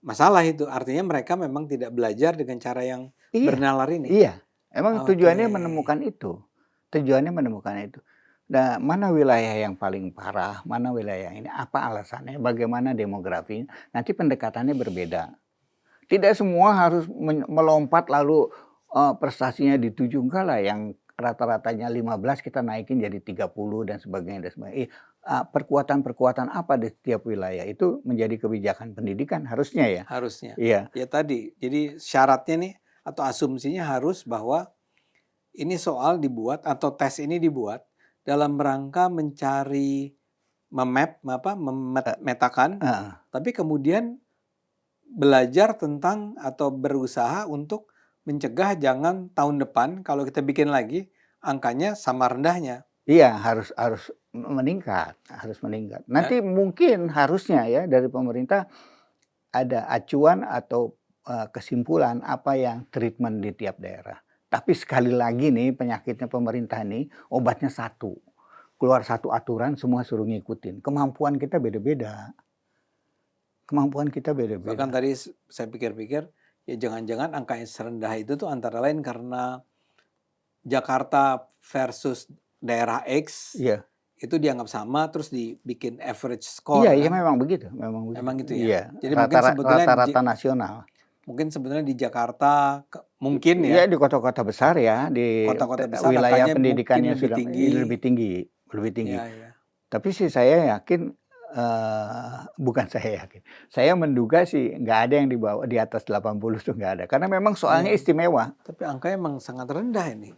masalah itu? Artinya mereka memang tidak belajar dengan cara yang bernalar ini. Iya. Emang tujuannya Oke. menemukan itu. Tujuannya menemukan itu. Nah, mana wilayah yang paling parah, mana wilayah ini, apa alasannya, bagaimana demografinya, nanti pendekatannya berbeda. Tidak semua harus melompat lalu prestasinya dituju, enggak lah, yang rata-ratanya 15 kita naikin jadi 30 dan sebagainya. Perkuatan-perkuatan apa di setiap wilayah itu menjadi kebijakan pendidikan harusnya ya. Harusnya. Iya. Ya tadi, jadi syaratnya nih atau asumsinya harus bahwa ini soal dibuat atau tes ini dibuat dalam rangka mencari memetakan, tapi kemudian belajar tentang atau berusaha untuk mencegah jangan tahun depan kalau kita bikin lagi angkanya sama rendahnya. Iya, harus meningkat, harus meningkat. Nanti mungkin harusnya ya dari pemerintah ada acuan atau kesimpulan apa yang treatment di tiap daerah. Tapi sekali lagi nih penyakitnya pemerintah nih obatnya satu. Keluar satu aturan semua suruh ngikutin. Kemampuan kita beda-beda. Kemampuan kita beda-beda. Bahkan tadi saya pikir-pikir ya jangan-jangan angka yang serendah itu tuh antara lain karena Jakarta versus daerah X. Iya. Itu dianggap sama terus dibikin average score. Iya, kan? memang begitu, Memang gitu ya. Iya. Jadi mungkin sebetulnya rata-rata nasional. Mungkin sebenarnya di Jakarta mungkin Iya, ya. di kota-kota besar ya, di Kota-kota besar wilayah angkanya pendidikannya mungkin sudah lebih tinggi. Ya, ya. Tapi sih saya yakin, bukan saya yakin, saya menduga sih nggak ada yang di atas 80 tuh nggak ada. Karena memang soalnya istimewa. Tapi angkanya emang sangat rendah ini.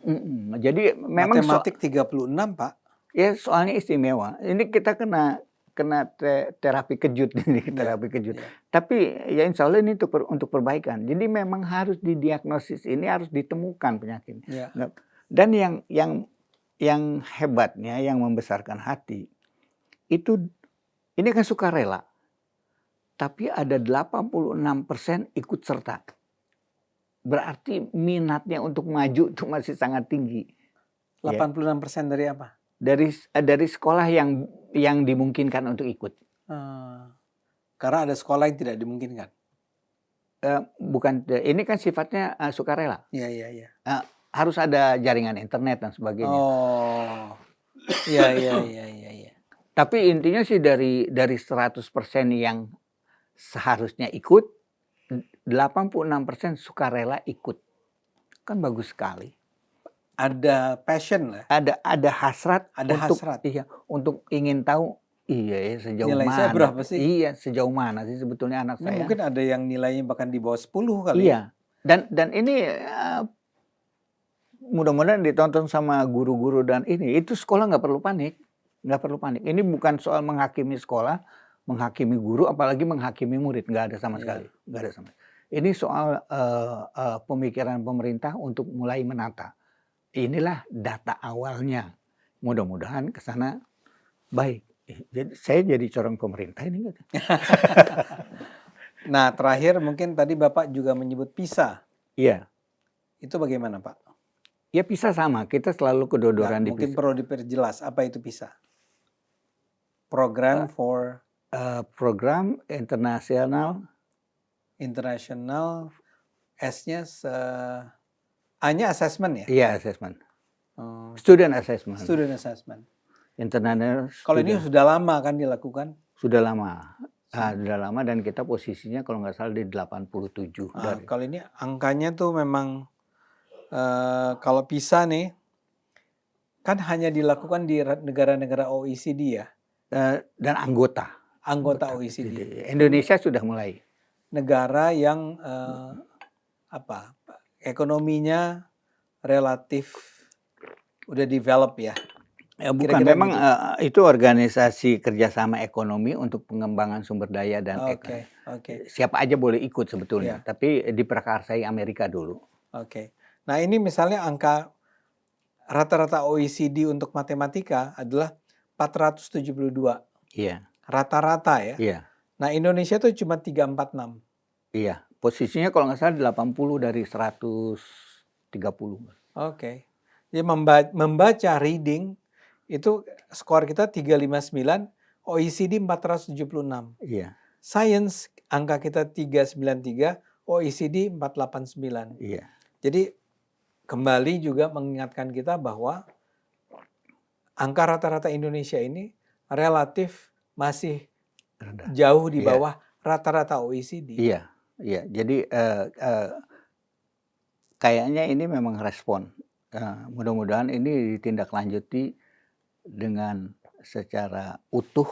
Jadi memang matematik 36, Pak. Ya soalnya istimewa. Ini kita kena terapi kejut ini, terapi kejut. Tapi ya insya Allah ini untuk perbaikan. Jadi memang harus didiagnosis, ini harus ditemukan penyakit. Dan yang hebatnya, yang membesarkan hati, itu ini kan sukarela. Tapi ada 86% ikut serta. Berarti minatnya untuk maju itu masih sangat tinggi. 86% dari apa? Dari sekolah yang dimungkinkan untuk ikut. Karena ada sekolah yang tidak dimungkinkan. Bukan, ini kan sifatnya sukarela. Iya. Harus ada jaringan internet dan sebagainya. Oh, iya. Tapi intinya sih dari 100% yang seharusnya ikut, 86% sukarela ikut. Kan bagus sekali. Ada passion lah. Ada hasrat Ada untuk hasrat. iya, untuk ingin tahu iya ya sejauh Nilai saya mana. berapa sih? Iya, sejauh mana sih sebetulnya anak Ini saya. mungkin ada yang nilainya bahkan di bawah 10 kali. Iya. Dan ini mudah-mudahan ditonton sama guru-guru dan itu sekolah nggak perlu panik. Nggak perlu panik. Ini bukan soal menghakimi sekolah, menghakimi guru, apalagi menghakimi murid. Nggak ada sama sekali. Nggak ada sama. Ini soal pemikiran pemerintah untuk mulai menata. Inilah data awalnya. Mudah-mudahan ke sana baik. Jadi saya jadi corong pemerintah ini enggak? Nah, terakhir mungkin tadi Bapak juga menyebut PISA. Iya. Itu bagaimana, Pak? Ya PISA sama, kita selalu kedodoran di Mungkin PISA. perlu diperjelas apa itu PISA. Program for Program internasional. S-nya A-nya assessment ya? Iya, assessment. Student assessment. Student assessment. International. Kalau ini sudah lama kan dilakukan? Sudah lama. Sudah lama dan kita posisinya kalau nggak salah di 87. Kalau ini angkanya tuh memang kalau PISA nih kan hanya dilakukan di negara-negara OECD ya. Dan anggota OECD. Indonesia sudah mulai. Negara yang ekonominya relatif udah develop ya. Bukan, memang itu organisasi kerjasama ekonomi untuk pengembangan sumber daya dan ekonomi. Siapa aja boleh ikut sebetulnya, tapi diprakarsai Amerika dulu. Nah ini misalnya angka rata-rata OECD untuk matematika adalah 472. Iya. Rata-rata ya. Iya. Nah Indonesia tuh cuma 346. Iya. Posisinya kalau nggak salah 80 dari 130. Jadi membaca reading itu skor kita 359, OECD 476. Iya. Science angka kita 393, OECD 489. Iya. Jadi kembali juga mengingatkan kita bahwa angka rata-rata Indonesia ini relatif masih jauh di bawah rata-rata OECD. Iya, iya. Jadi kayaknya ini memang respon. Mudah-mudahan ini ditindaklanjuti dengan secara utuh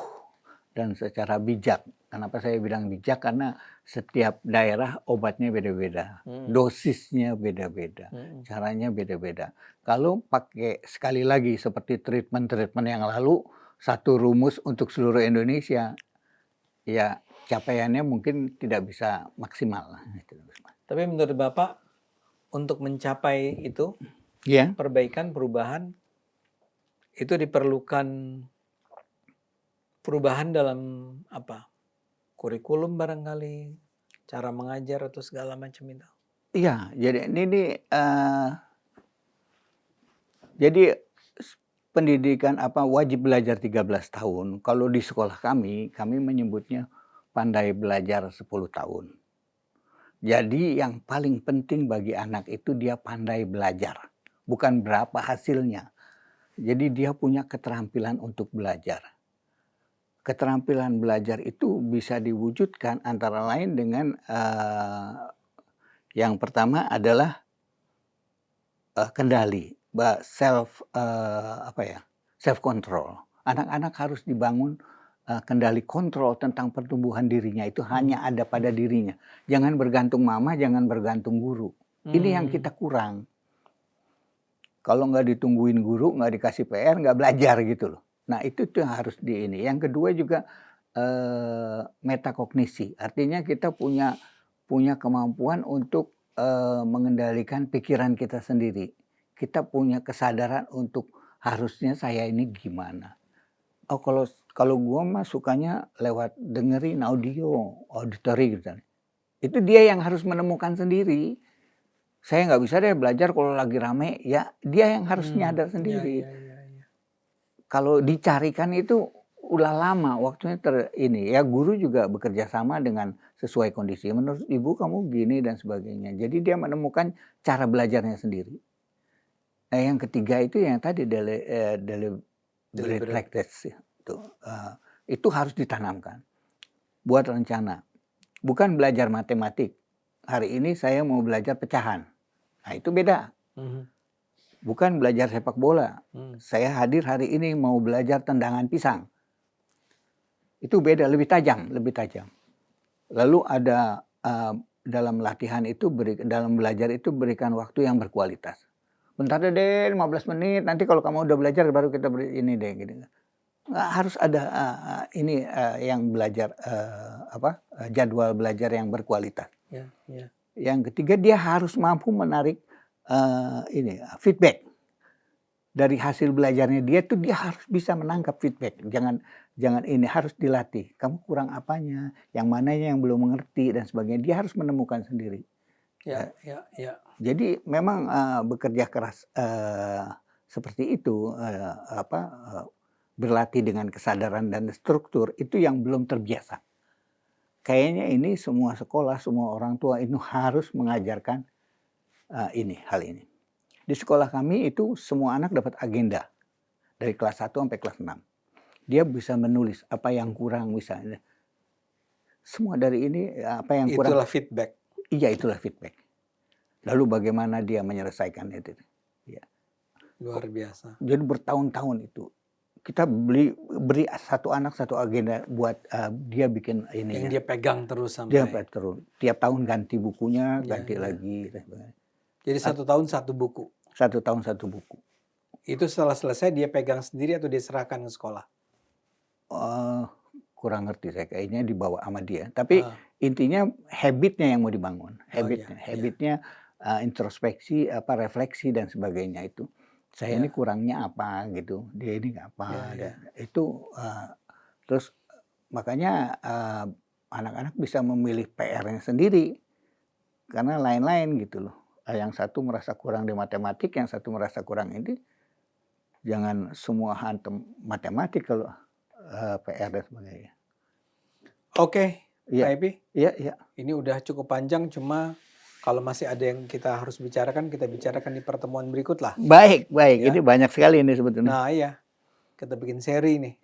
dan secara bijak. Kenapa saya bilang bijak? Karena setiap daerah obatnya beda-beda, dosisnya beda-beda, caranya beda-beda. Kalau pakai sekali lagi seperti treatment-treatment yang lalu, satu rumus untuk seluruh Indonesia, ya capaiannya mungkin tidak bisa maksimal. Tapi menurut Bapak, untuk mencapai itu, perbaikan, perubahan, itu diperlukan perubahan dalam apa? Kurikulum barangkali, cara mengajar atau segala macam itu. Iya, jadi ini jadi pendidikan wajib belajar 13 tahun. Kalau di sekolah kami menyebutnya pandai belajar 10 tahun. Jadi yang paling penting bagi anak itu dia pandai belajar, bukan berapa hasilnya. Jadi dia punya keterampilan untuk belajar. Keterampilan belajar itu bisa diwujudkan antara lain dengan yang pertama adalah kendali, self control. Anak-anak harus dibangun kendali kontrol tentang pertumbuhan dirinya, itu hanya ada pada dirinya. Jangan bergantung mama, jangan bergantung guru. Ini yang kita kurang. Kalau nggak ditungguin guru, nggak dikasih PR, nggak belajar gitu loh. Nah itu tuh harus di ini. Yang kedua juga metakognisi. Artinya kita punya kemampuan untuk mengendalikan pikiran kita sendiri. Kita punya kesadaran untuk harusnya saya ini gimana. Oh kalau gue mah sukanya lewat dengerin auditory gitu. Itu dia yang harus menemukan sendiri. Saya nggak bisa deh belajar kalau lagi rame, ya dia yang harus nyadar sendiri. Kalau dicarikan itu udah lama waktunya ya guru juga bekerja sama dengan sesuai kondisi. Menurut ibu kamu gini dan sebagainya. Jadi dia menemukan cara belajarnya sendiri. Nah yang ketiga itu yang tadi deliberate practice itu harus ditanamkan. Buat rencana. Bukan belajar matematik. hari ini saya mau belajar pecahan. Nah itu beda. Bukan belajar sepak bola. Saya hadir hari ini mau belajar tendangan pisang. Itu beda, lebih tajam, lebih tajam. Lalu ada dalam latihan itu, dalam belajar itu berikan waktu yang berkualitas. Bentar deh 15 menit, nanti kalau kamu udah belajar baru kita ini deh. Gitu. Harus ada yang belajar, jadwal belajar yang berkualitas. Ya, ya. Yang ketiga dia harus mampu menarik feedback. Dari hasil belajarnya dia tuh dia harus bisa menangkap feedback. Jangan ini harus dilatih. Kamu kurang apanya, yang mananya yang belum mengerti dan sebagainya. Dia harus menemukan sendiri. Ya. Jadi memang bekerja keras seperti itu, berlatih dengan kesadaran dan struktur itu yang belum terbiasa. Kayaknya ini semua sekolah, semua orang tua itu harus mengajarkan hal ini. Di sekolah kami itu semua anak dapat agenda dari kelas 1 sampai kelas 6. Dia bisa menulis apa yang kurang misalnya. Semua dari ini apa yang kurang. Itulah feedback. Iya, itulah feedback. Lalu bagaimana dia menyelesaikan itu. Ya. Luar biasa. Jadi bertahun-tahun itu. Kita beri satu anak satu agenda buat dia bikin ini. Yang dia pegang terus sampai. Dia terus. Tiap tahun ganti bukunya, ganti lagi. Jadi 1 tahun 1 buku. 1 tahun 1 buku. Itu setelah selesai dia pegang sendiri atau dia serahkan ke sekolah? Kurang ngerti saya, kayaknya dibawa sama dia. Tapi intinya habitnya yang mau dibangun. Habitnya introspeksi, refleksi dan sebagainya itu. Saya ini kurangnya apa gitu, dia ini apa. Itu terus makanya anak-anak bisa memilih PR-nya sendiri. Karena lain-lain gitu loh. Yang satu merasa kurang di matematik, yang satu merasa kurang ini. Jangan semua hantem matematik kalau PR dan sebagainya. Oke, Pak Epi. Iya. Ini udah cukup panjang, cuma kalau masih ada yang kita harus bicarakan, kita bicarakan di pertemuan berikut lah. Baik. Ya. Ini banyak sekali ini sebetulnya. Nah iya, kita bikin seri nih.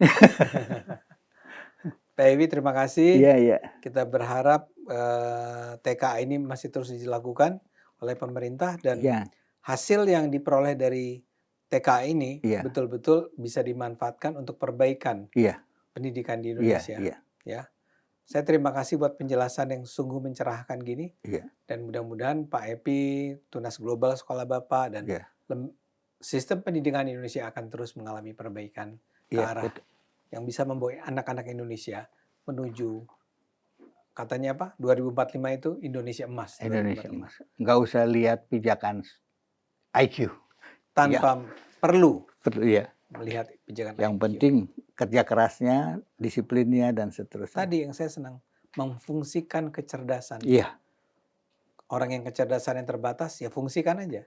Pak Epi, terima kasih. Iya. Kita berharap TKA ini masih terus dilakukan oleh pemerintah dan hasil yang diperoleh dari TKA ini betul-betul bisa dimanfaatkan untuk perbaikan pendidikan di Indonesia. Ya. Saya terima kasih buat penjelasan yang sungguh mencerahkan gini. Dan mudah-mudahan Pak Epi, Tunas Global Sekolah Bapak dan sistem pendidikan Indonesia akan terus mengalami perbaikan ke arah yang bisa membawa anak-anak Indonesia menuju, katanya apa? 2045 itu Indonesia emas. Indonesia emas. Nggak usah lihat pijakan IQ. Tanpa perlu melihat pijakan yang IQ. Penting kerja kerasnya, disiplinnya dan seterusnya. Tadi yang saya senang, memfungsikan kecerdasan. Orang yang kecerdasan yang terbatas, ya fungsikan aja.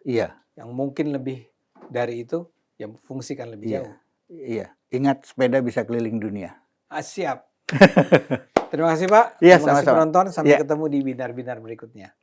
Yang mungkin lebih dari itu, ya fungsikan lebih jauh. Ingat sepeda bisa keliling dunia. Siap. Terima kasih Pak. Iya, Terima kasih sama-sama. penonton. Sampai ketemu di binar-binar berikutnya.